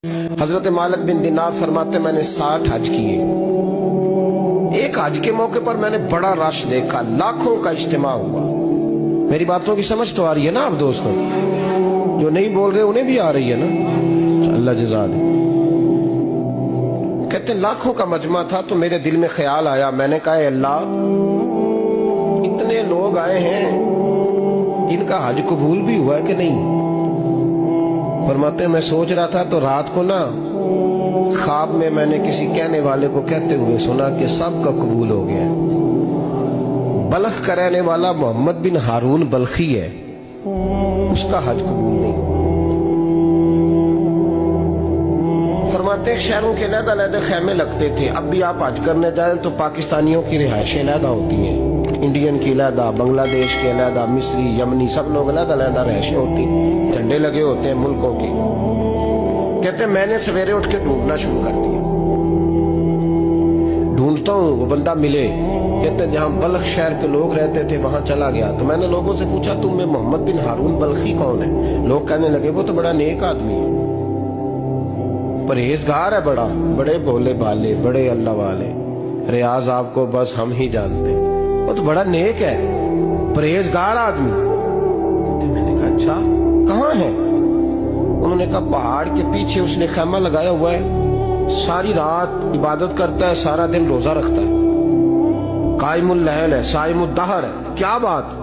हजरत मालिक बिन दिनार फरमाते मैंने 60 हज किए। एक हज के मौके पर मैंने बड़ा रश देखा, लाखों का इज्तिमा हुआ। मेरी बातों की समझ तो आ रही है ना आप दोस्तों? जो नहीं बोल रहे उन्हें भी आ रही है ना? अल्लाह जज़ा दे। कहते लाखों का मजमा था तो मेरे दिल में ख्याल आया, मैंने कहा अल्लाह इतने लोग आए हैं, इनका हज कबूल भी हुआ है कि नहीं? फरमाते मैं सोच रहा था तो रात को ना ख्वाब में मैंने किसी कहने वाले को कहते हुए सुना कि सबका कबूल हो गया। बल्ख का रहने वाला मोहम्मद बिन हारून बल्खी है, उसका हज कबूल नहीं। फरमाते शहरों के अलग-अलग खैमे लगते थे। अब भी आप हज करने जाए तो पाकिस्तानियों की रिहायशें अलहदा होती हैं, इंडियन की अलहदा, बांग्लादेश की अलहदा, मिस्री, यमनी, सब लोग अलग-अलग रिहायशें होती, झंडे लगे होते हैं मुल्कों के। कहते मैंने सवेरे उठ के ढूंढना शुरू कर दिया, ढूंढता हूँ वो बंदा मिले। कहते जहाँ बल्ख शहर के लोग रहते थे वहां चला गया तो मैंने लोगों से पूछा तुम में मोहम्मद बिन हारून बल्खी कौन है? लोग कहने लगे वो तो बड़ा नेक आदमी है, परहेजगार है, बड़े भोले भाले, बड़े अल्लाह वाले, रियाज आपको बस हम ही जानते हैं, वो तो बड़ा नेक है, परहेजगार आदमी। तो मैंने कहा अच्छा कहाँ है? उन्होंने कहा पहाड़ के पीछे उसने खैमा लगाया हुआ है, सारी रात इबादत करता है, सारा दिन रोजा रखता है, कायमुल लहल है, साइमुद दहर है। क्या बात?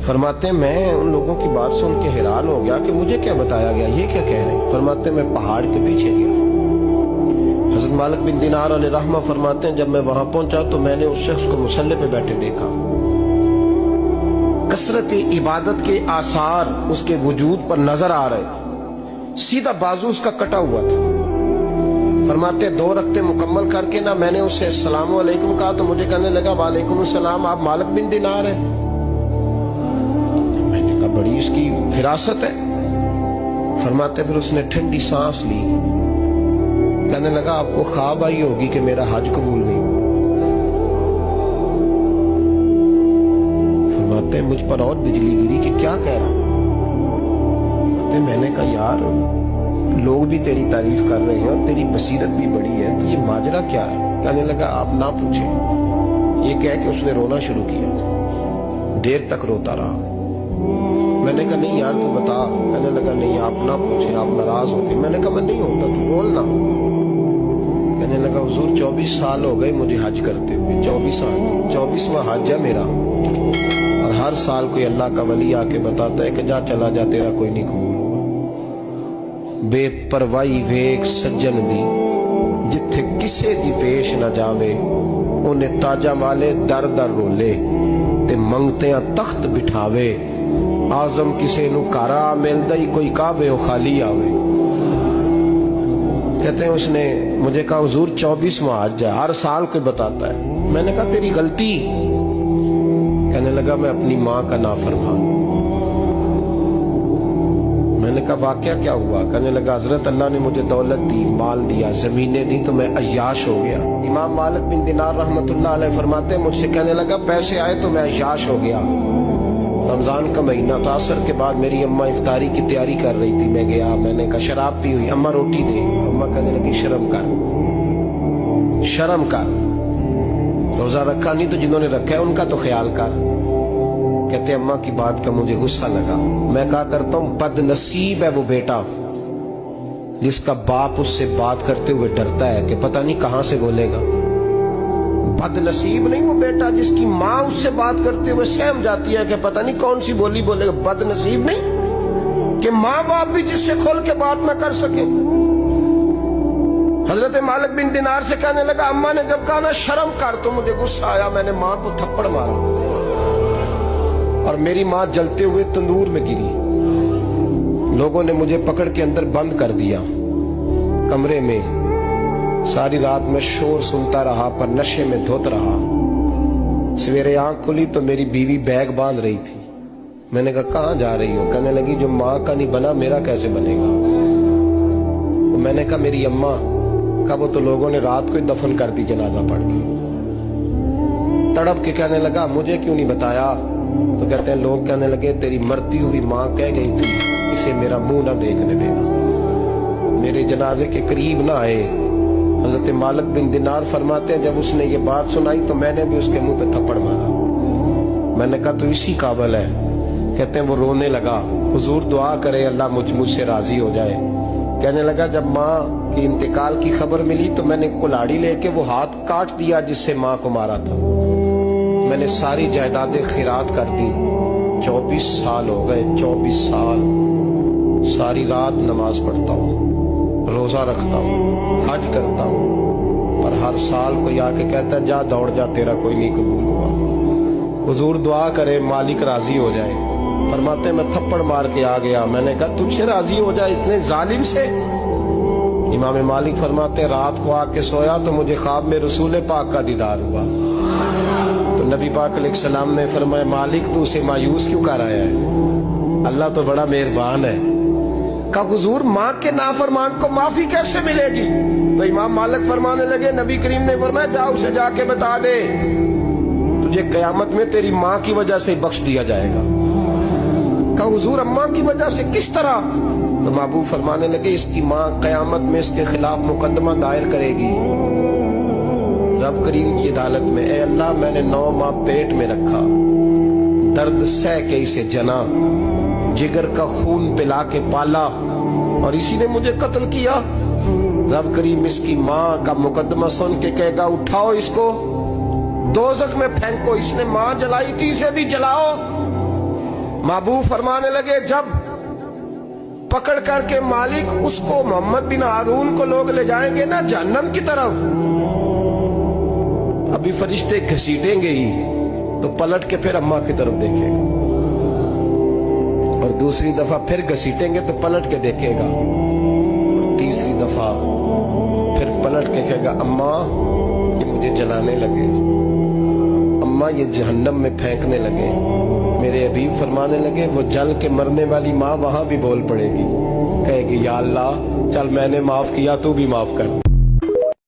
फरमाते मैं उन लोगों की बात सुन के हैरान हो गया कि मुझे क्या बताया गया, ये क्या कह रहे हैं? फरमाते मैं पहाड़ के पीछे गया। हजरत मालिक बिन दिनार अलैहि रहमा फरमाते हैं जब मैं वहां पहुंचा तो मैंने उस शख्स को मुसल्ले पे बैठे देखा। कसरत इबादत के आसार उसके वजूद पर नजर आ रहे, सीधा बाजू उसका कटा हुआ था। फरमाते 2 रक्ते मुकम्मल करके ना मैंने उससे अस्सलामु अलैकुम कहा तो मुझे कहने लगा वालेकुम अस्सलाम, आप मालिक बिन दिनार हैं? मैंने कहा बड़ी इसकी फिरासत है। फरमाते फिर उसने ठंडी सांस ली, कहने लगा आपको ख्वाब आई होगी कि मेरा हज कबूल नहीं हुआ। फरमाते मुझ पर और बिजली गिरी कि क्या कह रहा? मैंने कहा यार लोग भी तेरी तारीफ कर रहे हैं और तेरी बसीरत भी बड़ी है, तो ये माजरा क्या है? कहने लगा आप ना पूछें। ये कह के उसने रोना शुरू किया, देर तक रोता रहा। मैंने कहा नहीं यार तू बता। कहने लगा नहीं आप ना पूछें, आप नाराज हो गए। मैंने कहा मैं नहीं होता, तू बोलना। कहने लगा हुजूर 24 साल हो गए मुझे हज करते हुए, 24 साल, 24वां हज है मेरा, और हर साल कोई अल्लाह का वली आके बताता है कि जा चला जा तेरा कोई नहीं कबूल। बेपरवाही वेख सज्जन दी जिथे किसे दी पेश न जावे, उन्हें ताजा वाले दर दर रोले ते मंगतियां तख्त बिठावे, आजम किसे नु कारा मिलदा ही कोई काबे ओ खाली आवे। कहते हैं उसने मुझे कहा हुजूर 24वां हज है, हर साल कोई बताता है। मैंने कहा तेरी गलती। कहने लगा मैं अपनी माँ का नाफरमान। मैंने कहा वाकया क्या हुआ? कहने लगा हजरत अल्लाह ने मुझे दौलत दी, माल दिया, जमीनें दी तो मैं अय्याश हो गया। इमाम मालिक बिन दिनार रहमतुल्लाह अलैह फरमाते मुझसे कहने लगा पैसे आए तो मैं अय्याश हो गया। रमजान का महीना था, असर के बाद मेरी अम्मा इफ्तारी की तैयारी कर रही थी, मैं गया, मैंने कहा शराब पी हुई, अम्मा रोटी दे। तो अम्मा कहने लगी शर्म कर, शर्म कर, रोजा रखा नहीं तो जिन्होंने रखा है उनका तो ख्याल कर। कहते अम्मा की बात का मुझे गुस्सा लगा। मैं कहा करता हूं बदनसीब है वो बेटा जिसका बाप उससे बात करते हुए डरता है कि पता नहीं कहां से बोलेगा। बदनसीब नहीं वो बेटा जिसकी माँ उससे बात करते हुए सहम जाती है कि पता नहीं कौन सी बोली बोलेगा। बदनसीब नहीं कि माँ बाप भी जिससे खोल के बात ना कर सके। हजरत मालिक बिन दिनार से कहने लगा अम्मा ने जब कहा ना शर्म कर तो मुझे गुस्सा आया, मैंने माँ को थप्पड़ मारा और मेरी माँ जलते हुए तंदूर में गिरी। लोगों ने मुझे पकड़ के अंदर बंद कर दिया कमरे में। सारी रात मैं शोर सुनता रहा पर नशे में धोत रहा। सवेरे आंख खुली तो मेरी बीवी बैग बांध रही थी। मैंने कहा कहाँ जा रही हो? कहने लगी जो माँ का नहीं बना मेरा कैसे बनेगा? तो मैंने कहा मेरी अम्मा का वो तो लोगों ने रात को ही दफन कर दी जनाजा पढ़ के। तड़प के कहने लगा मुझे क्यों नहीं बताया? तो कहते हैं लोग कहने लगे तेरी मरती हुई माँ कह गई थी इसे मेरा मुंह ना देखने देना। میرے جنازے کے قریب نہ آئے. حضرت مالک بن دینار فرماتے ہیں جب اس نے یہ بات سنائی تو میں نے بھی اس کے منہ پہ تھپڑ مارا. میں نے کہا تو اسی قابل ہے. کہتے ہیں وہ رونے لگا, حضور دعا کرے اللہ مجھ سے راضی ہو جائے. کہنے لگا جب ماں کی انتقال کی خبر ملی تو میں نے کلاڑی لے کے وہ ہاتھ کاٹ دیا جس سے ماں کو مارا تھا. میں نے ساری جائیدادیں خیرات کر دی. 24 سال ہو گئے, 24 سال ساری رات نماز پڑھتا ہوں, روزہ رکھتا ہوں, حج کرتا ہوں, پر ہر سال کوئی آ کے کہتا ہے جا دوڑ جا تیرا کوئی نہیں قبول ہوا. حضور دعا کرے مالک راضی ہو جائے. فرماتے میں تھپڑ مار کے آ گیا. میں نے کہا تجھ سے راضی ہو جائے اتنے ظالم سے. امام مالک فرماتے رات کو آ کے سویا تو مجھے خواب میں رسول پاک کا دیدار ہوا. تو نبی پاک علیہ السلام نے فرمایا مالک تو اسے مایوس کیوں کر رہا ہے, اللہ تو بڑا مہربان ہے. کہا حضور ماں کے نافرمان کو معافی کیسے ملے گی؟ تو امام مالک فرمانے لگے نبی کریم نے فرمایا جا اسے جا کے بتا دے تجھے قیامت میں تیری ماں کی وجہ سے بخش دیا جائے گا. کہا حضور اماں کی وجہ سے کس طرح؟ تو محبوب فرمانے لگے اس کی ماں قیامت میں اس کے خلاف مقدمہ دائر کرے گی رب کریم کی عدالت میں, اے اللہ میں نے 9 ماہ پیٹ میں رکھا, درد سہ کے اسے جنا, جگر کا خون پلا کے پالا اور اسی نے مجھے قتل کیا. رب کریم اس کی ماں کا مقدمہ سن کے کہے گا اٹھاؤ اس کو دوزخ میں پھینکو, اس نے ماں جلائی تھی اسے بھی جلاؤ. محبوب فرمانے لگے جب پکڑ کر کے مالک اس کو محمد بن ہارون کو لوگ لے جائیں گے نا جہنم کی طرف, ابھی فرشتے گھسیٹیں گے ہی تو پلٹ کے پھر اماں کی طرف دیکھے گا, اور دوسری دفعہ پھر گھسیٹیں گے تو پلٹ کے دیکھے گا, اور تیسری دفعہ پھر پلٹ کے کہے گا اماں یہ مجھے جلانے لگے, اماں یہ جہنم میں پھینکنے لگے. میرے حبیب فرمانے لگے وہ جل کے مرنے والی ماں وہاں بھی بول پڑے گی, کہے گی یا اللہ چل میں نے معاف کیا تو بھی معاف کر.